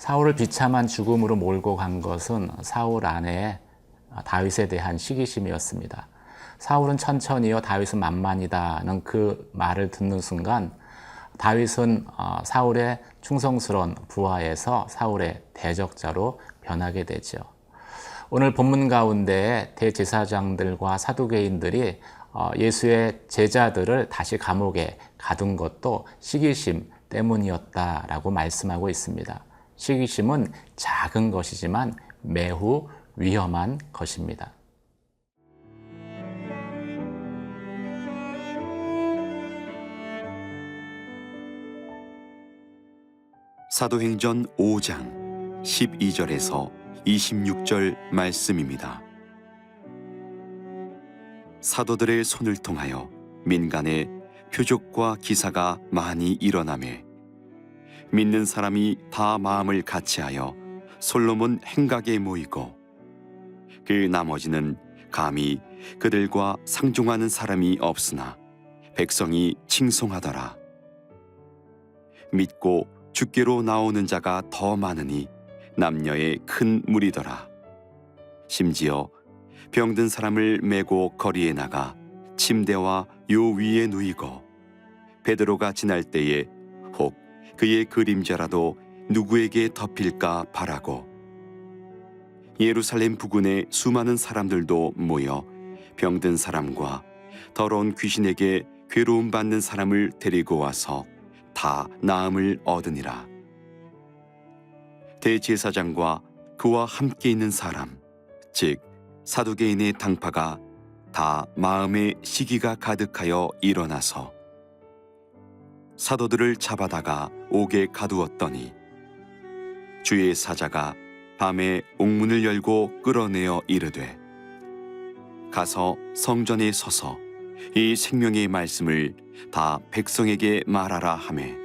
사울을 비참한 죽음으로 몰고 간 것은 사울 아내 다윗에 대한 시기심이었습니다. 사울은 천천히요, 다윗은 만만이다는 그 말을 듣는 순간 다윗은 사울의 충성스러운 부하에서 사울의 대적자로 변하게 되죠. 오늘 본문 가운데 대제사장들과 사두개인들이 예수의 제자들을 다시 감옥에 가둔 것도 시기심 때문이었다라고 말씀하고 있습니다. 시기심은 작은 것이지만 매우 위험한 것입니다. 사도행전 5장 12절에서 26절 말씀입니다. 사도들의 손을 통하여 민간에 표적과 기사가 많이 일어나매 믿는 사람이 다 마음을 같이하여 솔로몬 행각에 모이고 그 나머지는 감히 그들과 상종하는 사람이 없으나 백성이 칭송하더라. 믿고 주께로 나오는 자가 더 많으니 남녀의 큰 무리더라. 심지어 병든 사람을 메고 거리에 나가 침대와 요 위에 누이고 베드로가 지날 때에 혹 그의 그림자라도 누구에게 덮일까 바라고 예루살렘 부근에 수많은 사람들도 모여 병든 사람과 더러운 귀신에게 괴로움 받는 사람을 데리고 와서 다 나음을 얻으니라. 대제사장과 그와 함께 있는 사람, 즉 사두개인의 당파가 다 마음에 시기가 가득하여 일어나서 사도들을 잡아다가 옥에 가두었더니 주의 사자가 밤에 옥문을 열고 끌어내어 이르되 가서 성전에 서서 이 생명의 말씀을 다 백성에게 말하라 하매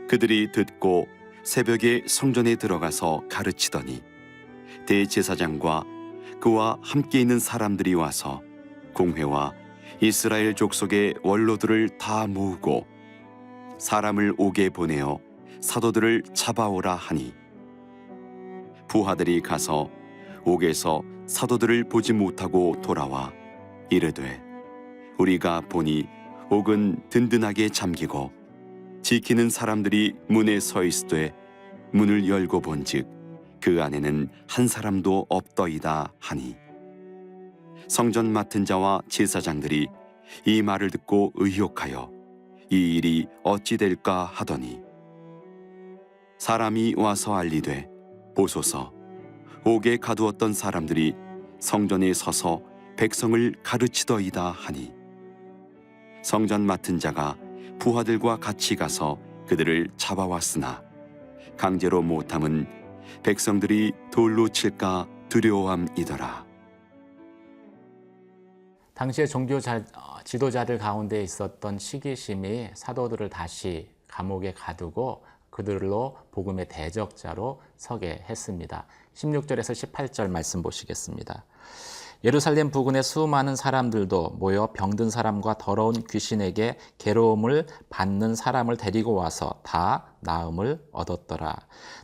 그들이 듣고 새벽에 성전에 들어가서 가르치더니 대제사장과 그와 함께 있는 사람들이 와서 공회와 이스라엘 족속의 원로들을 다 모으고 사람을 옥에 보내어 사도들을 잡아오라 하니 부하들이 가서 옥에서 사도들을 보지 못하고 돌아와 이르되 우리가 보니 옥은 든든하게 잠기고 지키는 사람들이 문에 서 있으되 문을 열고 본즉 그 안에는 한 사람도 없더이다 하니 성전 맡은 자와 제사장들이 이 말을 듣고 의혹하여 이 일이 어찌 될까 하더니 사람이 와서 알리되 보소서 옥에 가두었던 사람들이 성전에 서서 백성을 가르치더이다 하니 성전 맡은 자가 부하들과 같이 가서 그들을 잡아왔으나 강제로 못함은 백성들이 돌로 칠까 두려워함이더라. 당시에 종교 지도자들 가운데 있었던 시기심이 사도들을 다시 감옥에 가두고 그들로 복음의 대적자로 서게 했습니다. 16절에서 18절 말씀 보시겠습니다. 예루살렘 부근의 수많은 사람들도 모여 병든 사람과 더러운 귀신에게 괴로움을 받는 사람을 데리고 와서 다 나음을 얻었더라.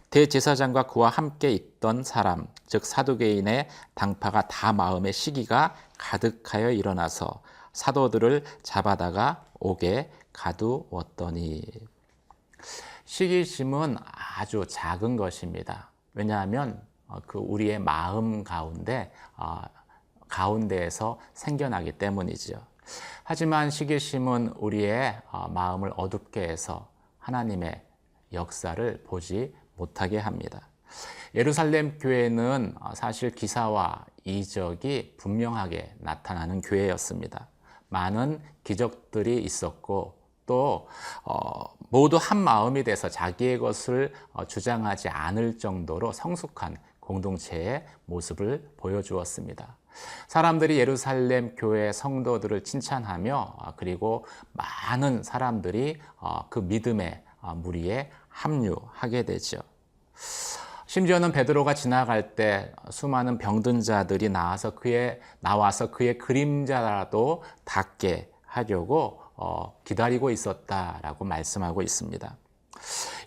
대제사장과 그와 함께 있던 사람, 즉 사두개인의 당파가 다 마음의 시기가 가득하여 일어나서 사도들을 잡아다가 옥에 가두었더니. 시기심은 아주 작은 것입니다. 왜냐하면 그 우리의 마음 가운데에서 생겨나기 때문이죠. 하지만 시기심은 우리의 마음을 어둡게 해서 하나님의 역사를 보지 못하게 합니다. 예루살렘 교회는 사실 기사와 이적이 분명하게 나타나는 교회였습니다. 많은 기적들이 있었고 또 모두 한 마음이 돼서 자기의 것을 주장하지 않을 정도로 성숙한 공동체의 모습을 보여주었습니다. 사람들이 예루살렘 교회 성도들을 칭찬하며 그리고 많은 사람들이 그 믿음의 무리에 합류하게 되죠. 심지어는 베드로가 지나갈 때 수많은 병든 자들이 나와서 그의 그림자라도 닿게 하려고 기다리고 있었다라고 말씀하고 있습니다.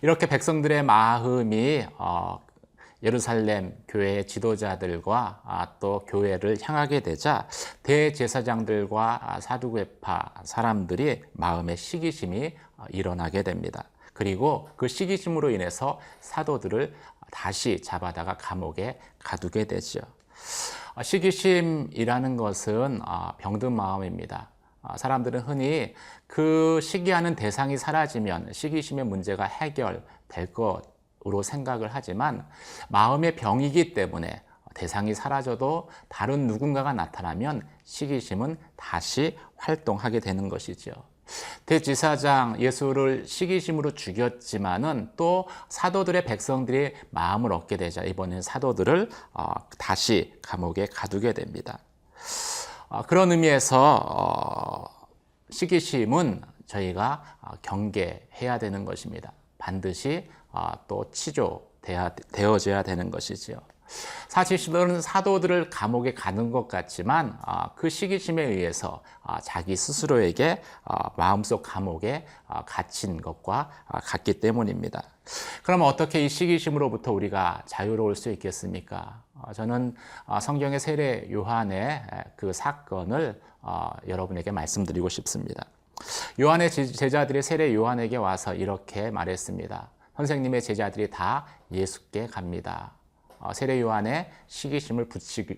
이렇게 백성들의 마음이 예루살렘 교회의 지도자들과 또 교회를 향하게 되자 대제사장들과 사두개파 사람들이 마음의 시기심이 일어나게 됩니다. 그리고 그 시기심으로 인해서 사도들을 다시 잡아다가 감옥에 가두게 되죠. 시기심이라는 것은 병든 마음입니다. 사람들은 흔히 그 시기하는 대상이 사라지면 시기심의 문제가 해결될 것으로 생각을 하지만 마음의 병이기 때문에 대상이 사라져도 다른 누군가가 나타나면 시기심은 다시 활동하게 되는 것이죠. 대제사장 예수를 시기심으로 죽였지만은 또 사도들의 백성들이 마음을 얻게 되자 이번엔 사도들을 다시 감옥에 가두게 됩니다. 그런 의미에서 시기심은 저희가 경계해야 되는 것입니다. 반드시 또 치료되어져야 되는 것이지요. 사실 사도들을 감옥에 가둔 것 같지만 그 시기심에 의해서 자기 스스로에게 마음속 감옥에 갇힌 것과 같기 때문입니다. 그럼 어떻게 이 시기심으로부터 우리가 자유로울 수 있겠습니까? 저는 성경의 세례 요한의 그 사건을 여러분에게 말씀드리고 싶습니다. 요한의 제자들이 세례 요한에게 와서 이렇게 말했습니다. 선생님의 제자들이 다 예수께 갑니다. 세례 요한의 시기심을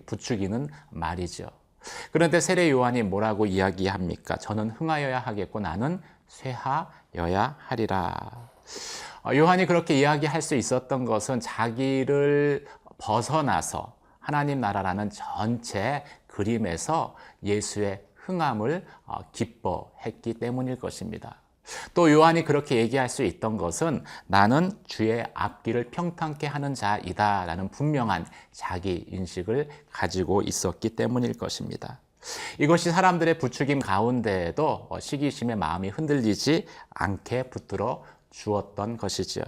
부추기는 말이죠. 그런데 세례 요한이 뭐라고 이야기합니까? 저는 흥하여야 하겠고 나는 쇠하여야 하리라. 요한이 그렇게 이야기할 수 있었던 것은 자기를 벗어나서 하나님 나라라는 전체 그림에서 예수의 흥함을 기뻐했기 때문일 것입니다. 또 요한이 그렇게 얘기할 수 있던 것은 나는 주의 앞길을 평탄케 하는 자이다 라는 분명한 자기 인식을 가지고 있었기 때문일 것입니다. 이것이 사람들의 부추김 가운데에도 시기심의 마음이 흔들리지 않게 붙들어 주었던 것이죠.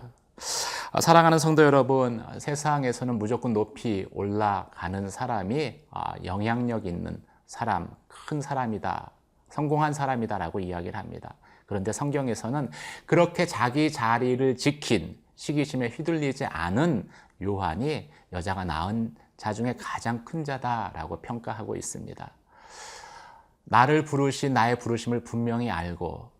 사랑하는 성도 여러분, 세상에서는 무조건 높이 올라가는 사람이 영향력 있는 사람, 큰 사람이다, 성공한 사람이다 라고 이야기를 합니다. 그런데 성경에서는 그렇게 자기 자리를 지킨 시기심에 휘둘리지 않은 요한이 여자가 낳은 자 중에 가장 큰 자다라고 평가하고 있습니다. 나를 부르신 나의 부르심을 분명히 알고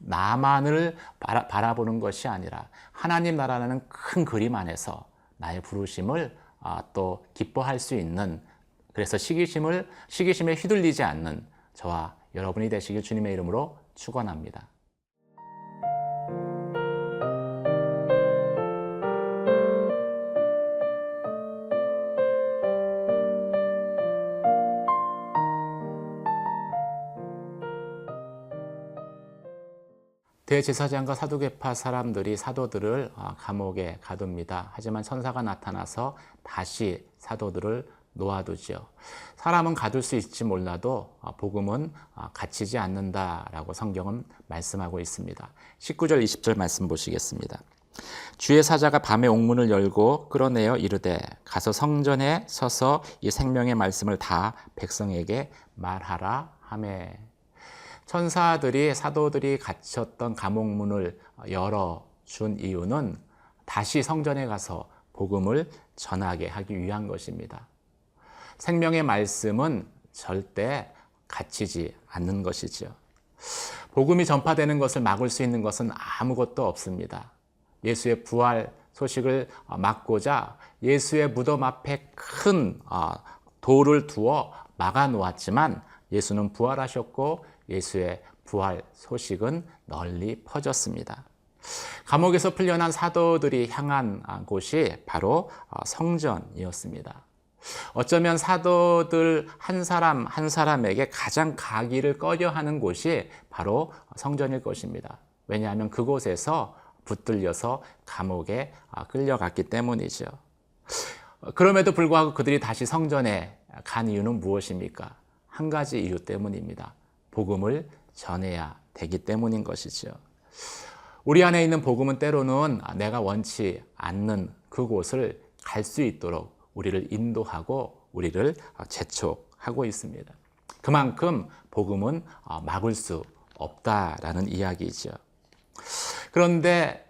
나만을 바라보는 것이 아니라 하나님 나라라는 큰 그림 안에서 나의 부르심을 또 기뻐할 수 있는, 그래서 시기심에 휘둘리지 않는 저와 여러분이 되시길 주님의 이름으로 축원합니다. 대제사장과 사두개파 사람들이 사도들을 감옥에 가둡니다. 하지만 천사가 나타나서 다시 사도들을 놓아두죠. 사람은 가둘 수 있을지 몰라도 복음은 갇히지 않는다라고 성경은 말씀하고 있습니다. 19절 20절 말씀 보시겠습니다. 주의 사자가 밤에 옥문을 열고 끌어내어 이르되 가서 성전에 서서 이 생명의 말씀을 다 백성에게 말하라 하매. 천사들이 사도들이 갇혔던 감옥문을 열어준 이유는 다시 성전에 가서 복음을 전하게 하기 위한 것입니다. 생명의 말씀은 절대 갇히지 않는 것이죠. 복음이 전파되는 것을 막을 수 있는 것은 아무것도 없습니다. 예수의 부활 소식을 막고자 예수의 무덤 앞에 큰 돌을 두어 막아 놓았지만 예수는 부활하셨고 예수의 부활 소식은 널리 퍼졌습니다. 감옥에서 풀려난 사도들이 향한 곳이 바로 성전이었습니다. 어쩌면 사도들 한 사람 한 사람에게 가장 가기를 꺼려하는 곳이 바로 성전일 것입니다. 왜냐하면 그곳에서 붙들려서 감옥에 끌려갔기 때문이죠. 그럼에도 불구하고 그들이 다시 성전에 간 이유는 무엇입니까? 한 가지 이유 때문입니다. 복음을 전해야 되기 때문인 것이죠. 우리 안에 있는 복음은 때로는 내가 원치 않는 그곳을 갈 수 있도록 우리를 인도하고 우리를 재촉하고 있습니다. 그만큼 복음은 막을 수 없다라는 이야기죠. 그런데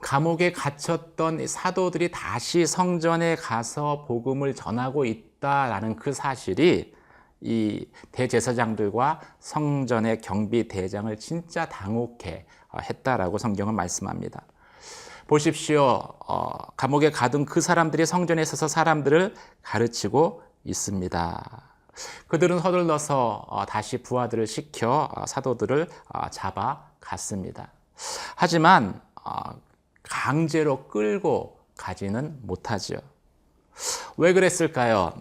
감옥에 갇혔던 이 사도들이 다시 성전에 가서 복음을 전하고 있다라는 그 사실이 이 대제사장들과 성전의 경비 대장을 진짜 당혹해 했다라고 성경은 말씀합니다. 보십시오. 감옥에 가둔 그 사람들이 성전에 있어서 사람들을 가르치고 있습니다. 그들은 서둘러서 다시 부하들을 시켜 사도들을 잡아갔습니다. 하지만 강제로 끌고 가지는 못하죠. 왜 그랬을까요?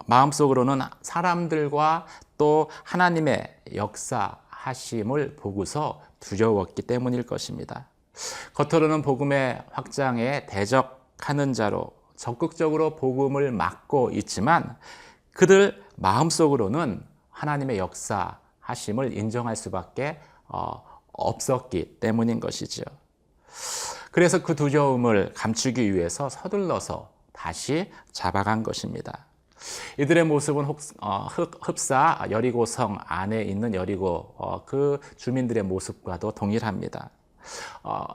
마음속으로는 사람들과 또 하나님의 역사하심을 보고서 두려웠기 때문일 것입니다. 겉으로는 복음의 확장에 대적하는 자로 적극적으로 복음을 막고 있지만 그들 마음속으로는 하나님의 역사하심을 인정할 수밖에 없었기 때문인 것이죠. 그래서 그 두려움을 감추기 위해서 서둘러서 다시 잡아간 것입니다. 이들의 모습은 흡사 여리고성 안에 있는 여리고 그 주민들의 모습과도 동일합니다.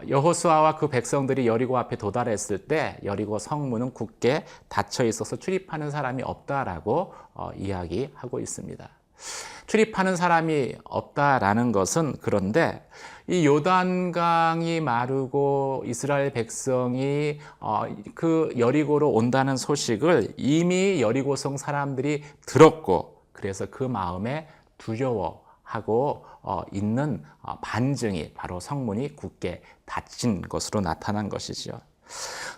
여호수아와 그 백성들이 여리고 앞에 도달했을 때 여리고 성문은 굳게 닫혀 있어서 출입하는 사람이 없다라고 이야기하고 있습니다. 출입하는 사람이 없다라는 것은 그런데 이 요단강이 마르고 이스라엘 백성이 그 여리고로 온다는 소식을 이미 여리고성 사람들이 들었고 그래서 그 마음에 두려워하고 있는 반증이 바로 성문이 굳게 닫힌 것으로 나타난 것이죠.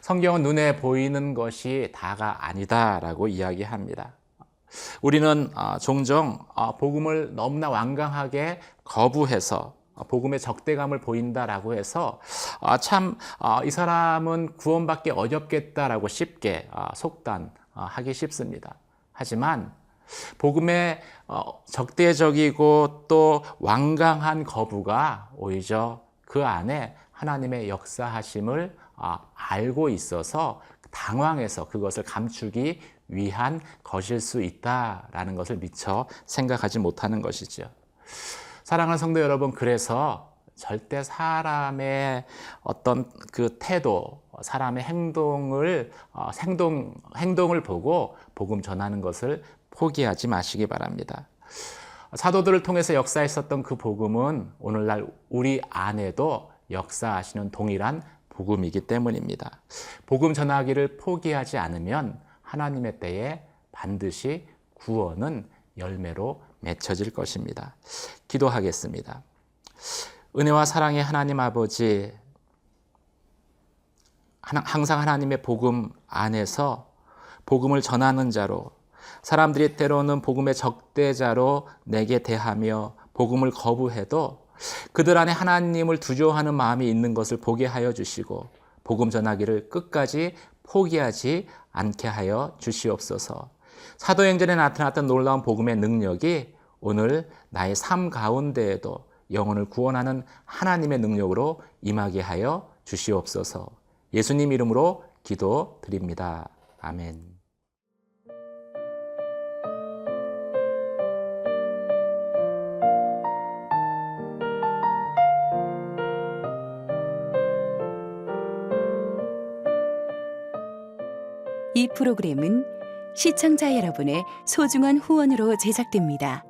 성경은 눈에 보이는 것이 다가 아니다라고 이야기합니다. 우리는 종종 복음을 너무나 완강하게 거부해서 복음의 적대감을 보인다라고 해서 참 이 사람은 구원받기 어렵겠다라고 쉽게 속단하기 쉽습니다. 하지만 복음의 적대적이고 또 완강한 거부가 오히려 그 안에 하나님의 역사하심을 알고 있어서 당황해서 그것을 감추기 위한 것일 수 있다라는 것을 미처 생각하지 못하는 것이죠. 사랑하는 성도 여러분, 그래서 절대 사람의 어떤 그 태도, 사람의 행동을 보고 복음 전하는 것을 포기하지 마시기 바랍니다. 사도들을 통해서 역사했었던 그 복음은 오늘날 우리 안에도 역사하시는 동일한 복음이기 때문입니다. 복음 전하기를 포기하지 않으면 하나님의 때에 반드시 구원은 열매로 맺혀질 것입니다. 기도하겠습니다. 은혜와 사랑의 하나님 아버지, 항상 하나님의 복음 안에서 복음을 전하는 자로 사람들이 때로는 복음의 적대자로 내게 대하며 복음을 거부해도 그들 안에 하나님을 두려워하는 마음이 있는 것을 보게 하여 주시고 복음 전하기를 끝까지 포기하지 않게 하여 주시옵소서. 사도행전에 나타났던 놀라운 복음의 능력이 오늘 나의 삶 가운데에도 영혼을 구원하는 하나님의 능력으로 임하게 하여 주시옵소서. 예수님 이름으로 기도드립니다. 아멘. 이 프로그램은 시청자 여러분의 소중한 후원으로 제작됩니다.